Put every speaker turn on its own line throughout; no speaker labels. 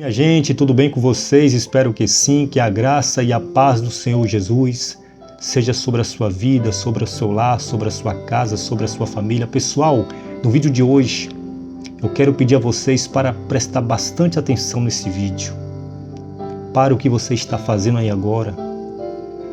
Minha gente, tudo bem com vocês? Espero que sim, que a graça e a paz do Senhor Jesus seja sobre a sua vida, sobre o seu lar, sobre a sua casa, sobre a sua família. Pessoal, no vídeo de hoje, eu quero pedir a vocês para prestar bastante atenção nesse vídeo. Para o que você está fazendo aí agora.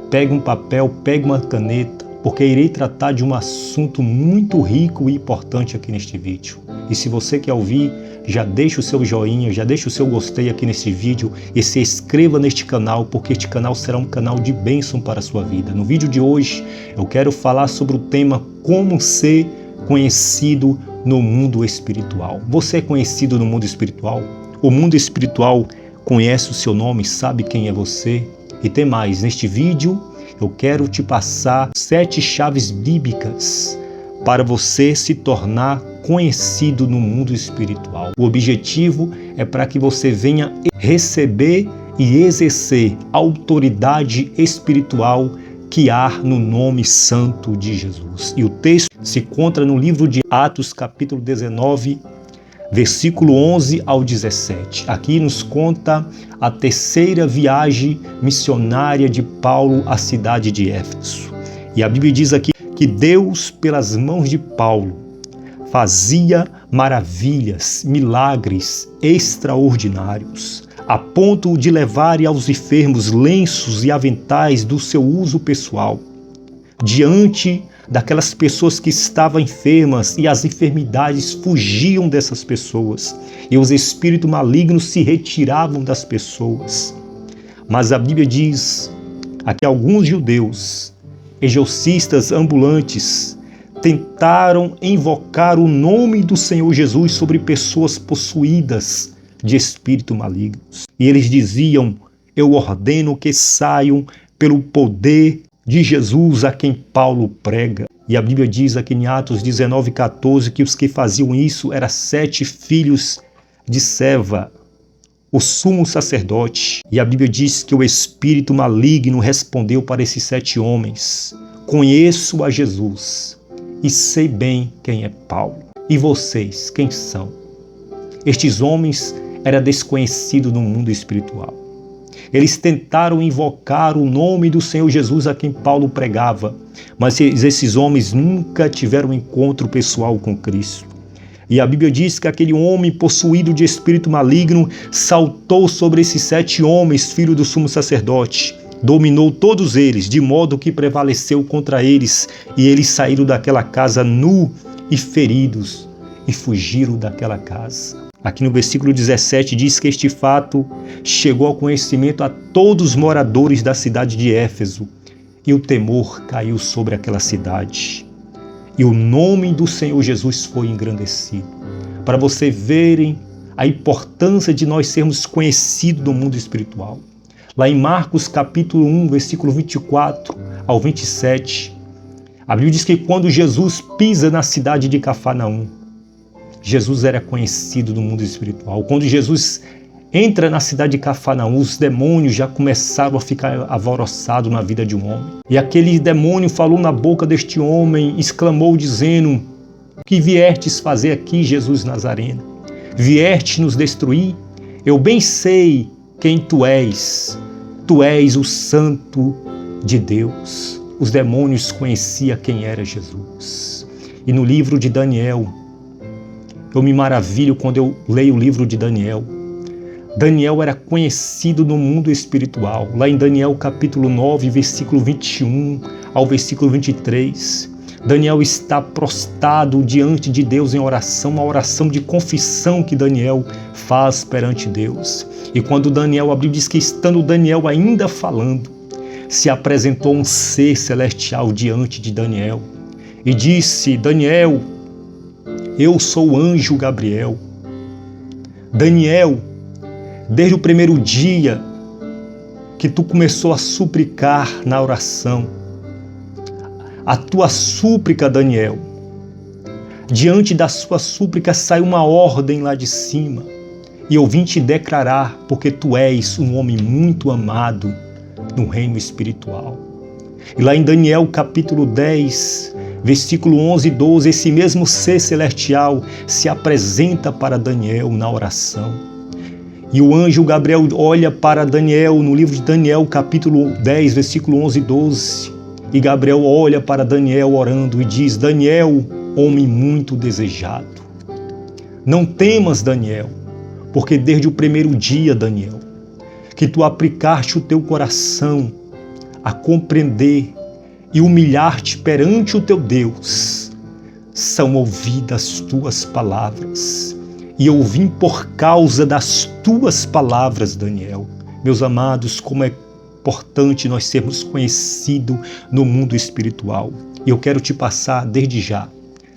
Pegue um papel, pegue uma caneta, porque irei tratar de um assunto muito rico e importante aqui neste vídeo. E se você quer ouvir, já deixa o seu joinha, já deixa o seu gostei aqui nesse vídeo e se inscreva neste canal, porque este canal será um canal de bênção para a sua vida. No vídeo de hoje, eu quero falar sobre o tema como ser conhecido no mundo espiritual. Você é conhecido no mundo espiritual? O mundo espiritual conhece o seu nome, sabe quem é você? E tem mais, neste vídeo eu quero te passar 7 chaves bíblicas para você se tornar conhecido no mundo espiritual. O objetivo é para que você venha receber e exercer a autoridade espiritual que há no nome santo de Jesus. E o texto se encontra no livro de Atos, capítulo 19, versículo 11 ao 17. Aqui nos conta a terceira viagem missionária de Paulo à cidade de Éfeso. E a Bíblia diz aqui que Deus, pelas mãos de Paulo, fazia maravilhas, milagres extraordinários, a ponto de levar aos enfermos lenços e aventais do seu uso pessoal. Diante daquelas pessoas que estavam enfermas e as enfermidades fugiam dessas pessoas e os espíritos malignos se retiravam das pessoas. Mas a Bíblia diz que alguns judeus, exorcistas ambulantes, tentaram invocar o nome do Senhor Jesus sobre pessoas possuídas de espíritos malignos. E eles diziam: eu ordeno que saiam pelo poder de Jesus a quem Paulo prega. E a Bíblia diz aqui em Atos 19:14 que os que faziam isso eram 7 filhos de Seva, o sumo sacerdote. E a Bíblia diz que o espírito maligno respondeu para esses 7 homens: conheço a Jesus e sei bem quem é Paulo. E vocês, quem são? Estes homens eram desconhecidos no mundo espiritual. Eles tentaram invocar o nome do Senhor Jesus a quem Paulo pregava, mas esses homens nunca tiveram um encontro pessoal com Cristo. E a Bíblia diz que aquele homem possuído de espírito maligno saltou sobre esses 7 homens, filhos do sumo sacerdote, dominou todos eles, de modo que prevaleceu contra eles, e eles saíram daquela casa nu e feridos e fugiram daquela casa. Aqui no versículo 17 diz que este fato chegou ao conhecimento a todos os moradores da cidade de Éfeso, e o temor caiu sobre aquela cidade. E o nome do Senhor Jesus foi engrandecido. Para você verem a importância de nós sermos conhecidos no mundo espiritual. Lá em Marcos capítulo 1, versículo 24 ao 27, a Bíblia diz que quando Jesus pisa na cidade de Cafarnaum, Jesus era conhecido no mundo espiritual. Quando Jesus entra na cidade de Cafarnaum, os demônios já começaram a ficar alvoroçados na vida de um homem. E aquele demônio falou na boca deste homem, exclamou dizendo: o que viestes fazer aqui, Jesus Nazareno? Vieste nos destruir? Eu bem sei quem tu és o Santo de Deus. Os demônios conheciam quem era Jesus. E no livro de Daniel, eu me maravilho quando eu leio o livro de Daniel. Daniel era conhecido no mundo espiritual. Lá em Daniel capítulo 9, versículo 21 ao versículo 23, Daniel está prostrado diante de Deus em oração, uma oração de confissão que Daniel faz perante Deus. E quando Daniel, a Bíblia diz que estando Daniel ainda falando, se apresentou um ser celestial diante de Daniel e disse: Daniel, eu sou o anjo Gabriel. Daniel, desde o primeiro dia que tu começou a suplicar na oração, a tua súplica, Daniel, diante da sua súplica saiu uma ordem lá de cima, e eu vim te declarar, porque tu és um homem muito amado no reino espiritual. E lá em Daniel capítulo 10, versículo 11 e 12, esse mesmo ser celestial se apresenta para Daniel na oração. E o anjo Gabriel olha para Daniel, no livro de Daniel, capítulo 10, versículo 11 e 12. E Gabriel olha para Daniel orando e diz: Daniel, homem muito desejado, não temas, Daniel, porque desde o primeiro dia, Daniel, que tu aplicaste o teu coração a compreender e humilhar-te perante o teu Deus, são ouvidas tuas palavras. E eu vim por causa das tuas palavras, Daniel. Meus amados, como é importante nós sermos conhecidos no mundo espiritual. E eu quero te passar desde já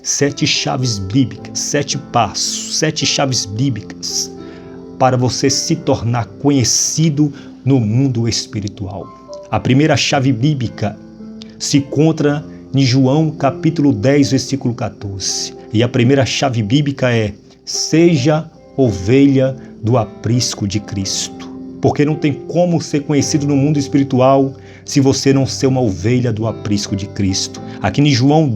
7 chaves bíblicas, 7 passos, 7 chaves bíblicas para você se tornar conhecido no mundo espiritual. A primeira chave bíblica se encontra em João capítulo 10, versículo 14. E a primeira chave bíblica é: seja ovelha do aprisco de Cristo. Porque não tem como ser conhecido no mundo espiritual se você não ser uma ovelha do aprisco de Cristo. Aqui em João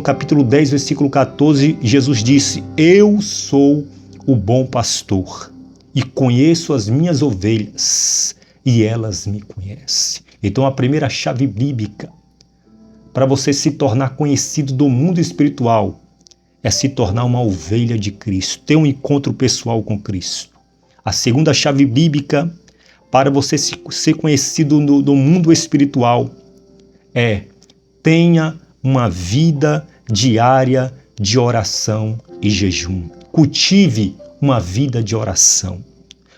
capítulo 10, versículo 14, Jesus disse: eu sou o bom pastor e conheço as minhas ovelhas e elas me conhecem. Então a primeira chave bíblica para você se tornar conhecido do mundo espiritual é se tornar uma ovelha de Cristo, ter um encontro pessoal com Cristo. A segunda chave bíblica para você ser conhecido no mundo espiritual é: tenha uma vida diária de oração e jejum. Cultive uma vida de oração,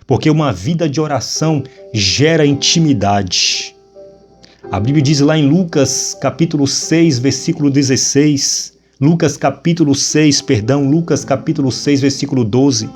porque uma vida de oração gera intimidade. A Bíblia diz lá em Lucas capítulo 6, versículo 16, Lucas capítulo 6, versículo 12,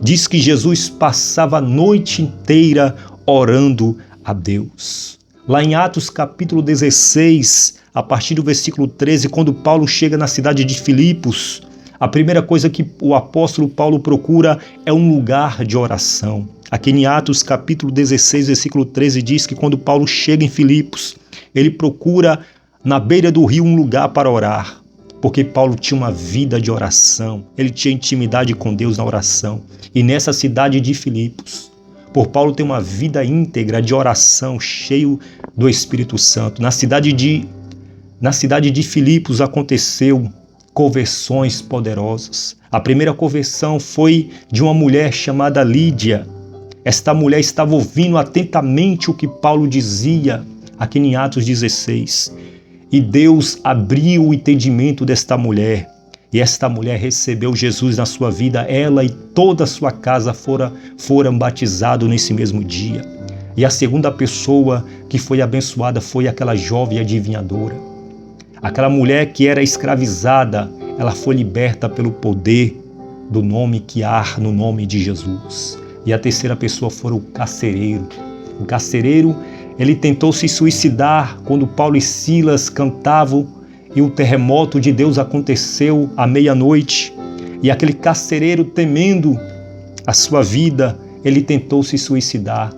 diz que Jesus passava a noite inteira orando a Deus. Lá em Atos capítulo 16, a partir do versículo 13, quando Paulo chega na cidade de Filipos, a primeira coisa que o apóstolo Paulo procura é um lugar de oração. Aqui em Atos capítulo 16, versículo 13, diz que quando Paulo chega em Filipos, ele procura na beira do rio um lugar para orar, porque Paulo tinha uma vida de oração, ele tinha intimidade com Deus na oração. E nessa cidade de Filipos, por Paulo ter uma vida íntegra de oração, cheio do Espírito Santo, na cidade de Filipos aconteceu conversões poderosas. A primeira conversão foi de uma mulher chamada Lídia. Esta mulher estava ouvindo atentamente o que Paulo dizia aqui em Atos 16. E Deus abriu o entendimento desta mulher. E esta mulher recebeu Jesus na sua vida. Ela e toda a sua casa foram batizados nesse mesmo dia. E a segunda pessoa que foi abençoada foi aquela jovem adivinhadora. Aquela mulher que era escravizada, ela foi liberta pelo poder do nome que há no nome de Jesus. E a terceira pessoa foi o carcereiro. O carcereiro, ele tentou se suicidar quando Paulo e Silas cantavam e o terremoto de Deus aconteceu à meia-noite. E aquele carcereiro, temendo a sua vida, ele tentou se suicidar.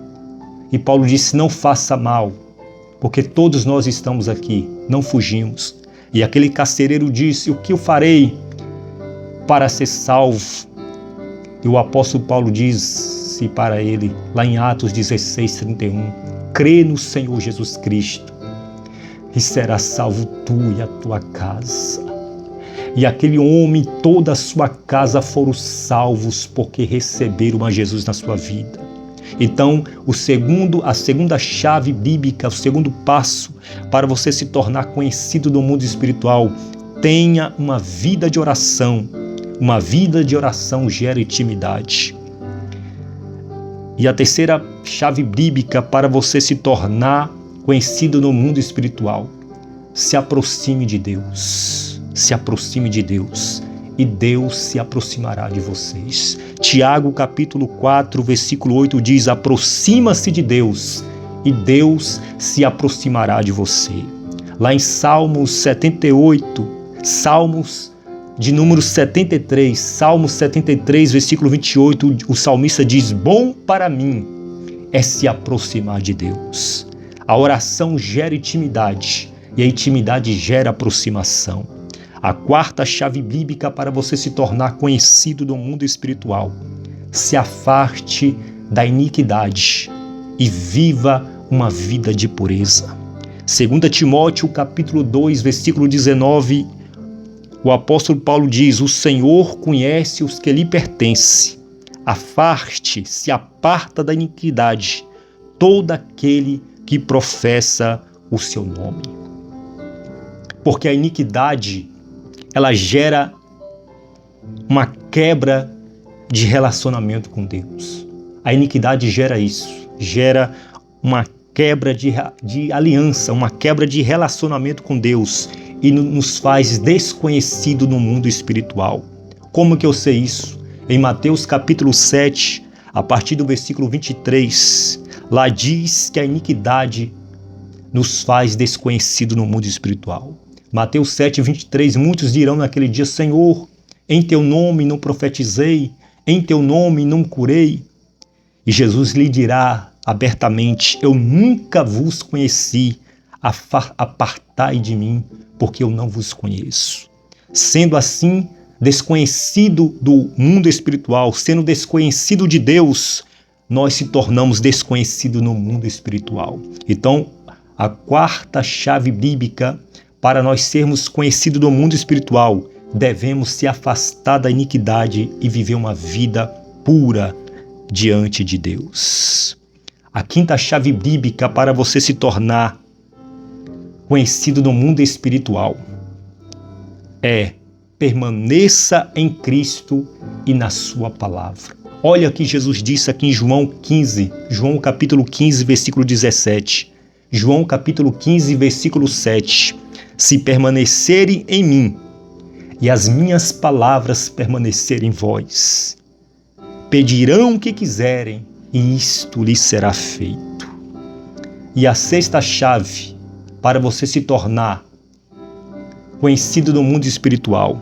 E Paulo disse: não faça mal, porque todos nós estamos aqui, não fugimos. E aquele carcereiro disse: o que eu farei para ser salvo? E o apóstolo Paulo disse para ele, lá em Atos 16, 31, crê no Senhor Jesus Cristo e serás salvo tu e a tua casa. E aquele homem e toda a sua casa foram salvos porque receberam a Jesus na sua vida. Então, a segunda chave bíblica, o segundo passo para você se tornar conhecido no mundo espiritual: tenha uma vida de oração. Uma vida de oração gera intimidade. E a terceira chave bíblica para você se tornar conhecido no mundo espiritual: se aproxime de Deus. Se aproxime de Deus e Deus se aproximará de vocês. Tiago capítulo 4, versículo 8 diz: aproxima-se de Deus e Deus se aproximará de você. Lá em Salmos 78, Salmos de número 73, Salmos 73, versículo 28, o salmista diz: bom para mim é se aproximar de Deus. A oração gera intimidade e a intimidade gera aproximação. A quarta chave bíblica para você se tornar conhecido no mundo espiritual: se afaste da iniquidade e viva uma vida de pureza. 2 Timóteo capítulo 2, versículo 19, o apóstolo Paulo diz: o Senhor conhece os que lhe pertencem. Afaste, se aparta da iniquidade todo aquele que professa o seu nome. Porque a iniquidade, ela gera uma quebra de relacionamento com Deus. A iniquidade gera isso, gera uma quebra de aliança, uma quebra de relacionamento com Deus e nos faz desconhecido no mundo espiritual. Como que eu sei isso? Em Mateus capítulo 7, a partir do versículo 23, lá diz que a iniquidade nos faz desconhecido no mundo espiritual. Mateus 7, 23, muitos dirão naquele dia: Senhor, em teu nome não profetizei, em teu nome não curei. E Jesus lhe dirá abertamente: eu nunca vos conheci, apartai de mim, porque eu não vos conheço. Sendo assim, desconhecido do mundo espiritual, sendo desconhecido de Deus, nós se tornamos desconhecidos no mundo espiritual. Então, a quarta chave bíblica para nós sermos conhecidos no mundo espiritual, devemos se afastar da iniquidade e viver uma vida pura diante de Deus. A quinta chave bíblica para você se tornar conhecido no mundo espiritual é: permaneça em Cristo e na sua palavra. Olha o que Jesus disse aqui em João capítulo 15, versículo 17. João capítulo 15, versículo 7. Se permanecerem em mim e as minhas palavras permanecerem em vós, pedirão o que quiserem e isto lhes será feito. E a sexta chave para você se tornar conhecido no mundo espiritual: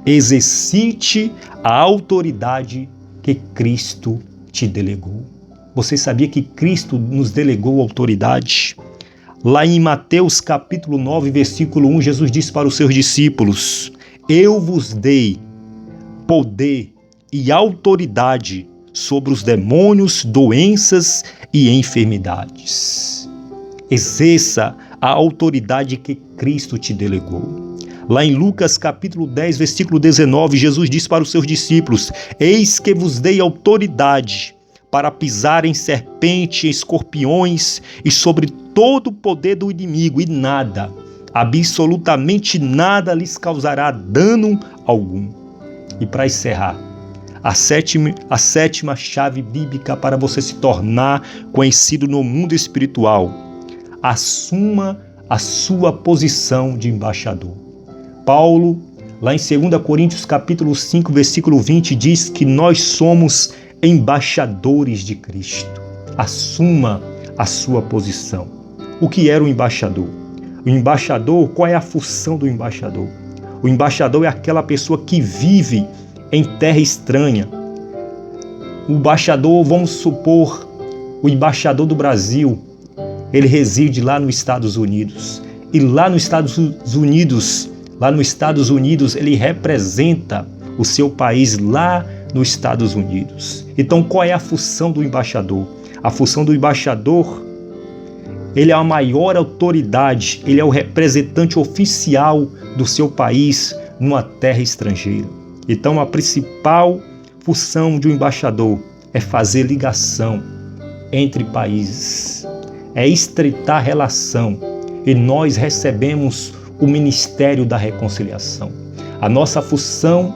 exercite a autoridade que Cristo te delegou. Você sabia que Cristo nos delegou autoridade? Lá em Mateus capítulo 9, versículo 1, Jesus disse para os seus discípulos: eu vos dei poder e autoridade sobre os demônios, doenças e enfermidades. Exerça a autoridade que Cristo te delegou. Lá em Lucas capítulo 10, versículo 19, Jesus disse para os seus discípulos: eis que vos dei autoridade para pisar em serpente, escorpiões e sobre todo o poder do inimigo, e nada, absolutamente nada lhes causará dano algum. E para encerrar, a sétima chave bíblica para você se tornar conhecido no mundo espiritual: assuma a sua posição de embaixador. Paulo, lá em 2 Coríntios capítulo 5, versículo 20, diz que nós somos embaixadores de Cristo. Assuma a sua posição. O que era o embaixador? O embaixador, qual é a função do embaixador? O embaixador é aquela pessoa que vive em terra estranha. O embaixador, vamos supor, o embaixador do Brasil, ele reside lá nos Estados Unidos. E lá nos Estados Unidos, ele representa o seu país lá nos Estados Unidos. Então, qual é a função do embaixador? A função do embaixador, ele é a maior autoridade, ele é o representante oficial do seu país numa terra estrangeira. Então, a principal função de um embaixador é fazer ligação entre países, é estreitar relação, e nós recebemos o ministério da reconciliação. A nossa função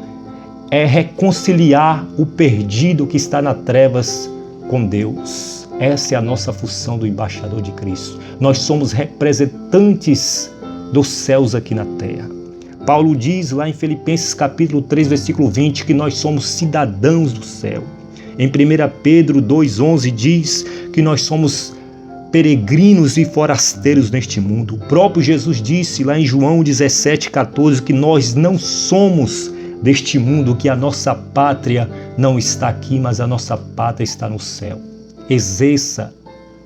é reconciliar o perdido que está nas trevas com Deus. Essa é a nossa função do embaixador de Cristo. Nós somos representantes dos céus aqui na terra. Paulo diz lá em Filipenses capítulo 3, versículo 20, que nós somos cidadãos do céu. Em 1 Pedro 2,11 diz que nós somos peregrinos e forasteiros neste mundo. O próprio Jesus disse lá em João 17,14 que nós não somos deste mundo, que a nossa pátria não está aqui, mas a nossa pátria está no céu. Exerça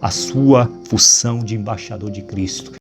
a sua função de embaixador de Cristo.